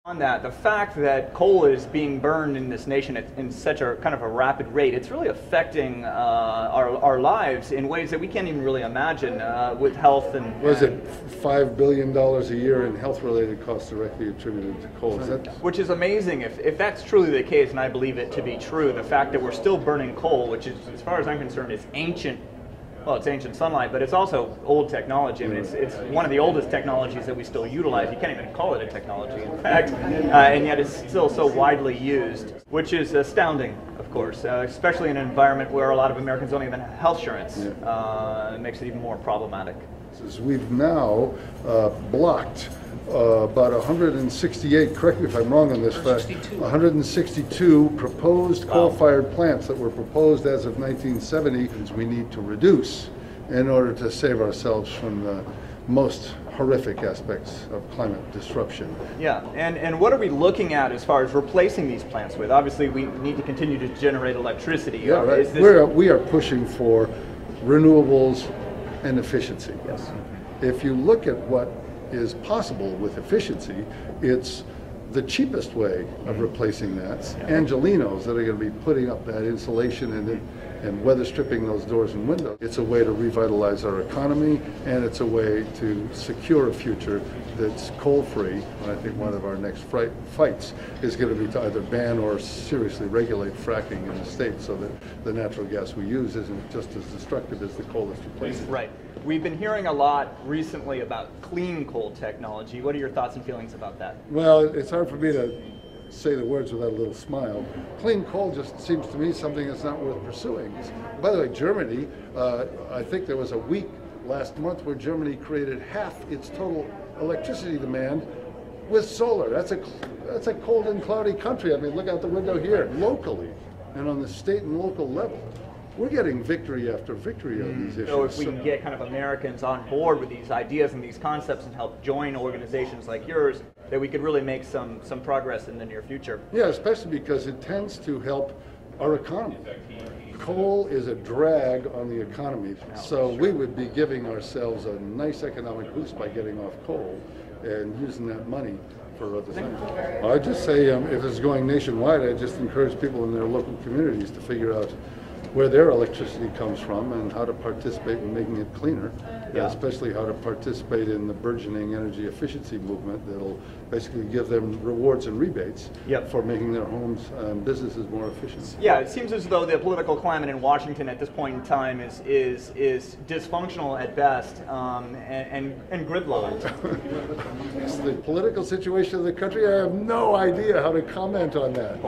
On that, the fact that coal is being burned in this nation in such a kind of a rapid rate, it's really affecting our lives in ways that we can't even really imagine with health and... What is it, $5 billion a year in health-related costs directly attributed to coal? Is that... Which is amazing if that's truly the case, and I believe it to be true. The fact that we're still burning coal, which is, as far as I'm concerned, is ancient. Well, it's ancient sunlight, but it's also old technology. I mean, it's one of the oldest technologies that we still utilize. You can't even call it a technology, in fact, and yet it's still so widely used, which is astounding, of course, especially in an environment where a lot of Americans don't even have health insurance. It makes it even more problematic. We've now blocked about 168, correct me if I'm wrong on this, 162 proposed coal-fired plants that were proposed as of 1970 we need to reduce in order to save ourselves from the most horrific aspects of climate disruption. Yeah, and what are we looking at as far as replacing these plants with? Obviously, we need to continue to generate electricity. Yeah, right. We are pushing for renewables and efficiency. Yes. If you look at what is possible with efficiency, it's the cheapest way of replacing that. Angelinos that are going to be putting up that insulation and weather stripping those doors and windows. It's a way to revitalize our economy, and it's a way to secure a future that's coal-free. And I think one of our next fights is going to be to either ban or seriously regulate fracking in the state so that the natural gas we use isn't just as destructive as the coal that's replacing. Right. We've been hearing a lot recently about clean coal technology. What are your thoughts and feelings about that? Well, it's hard for me to say the words without a little smile. Clean coal just seems to me something that's not worth pursuing. By the way, Germany, I think there was a week last month where Germany created half its total electricity demand with solar. That's a cold and cloudy country. I mean, look out the window here. Locally and on the state and local level, we're getting victory after victory on these issues. So if we can get kind of Americans on board with these ideas and these concepts and help join organizations like yours, that we could really make some progress in the near future. Yeah, especially because it tends to help our economy. Coal is a drag on the economy, so we would be giving ourselves a nice economic boost by getting off coal and using that money for other things. I'd just say if it's going nationwide, I just encourage people in their local communities to figure out where their electricity comes from and how to participate in making it cleaner, especially how to participate in the burgeoning energy efficiency movement that'll basically give them rewards and rebates for making their homes and businesses more efficient. Yeah, it seems as though the political climate in Washington at this point in time is dysfunctional at best and gridlocked. The political situation of the country, I have no idea how to comment on that.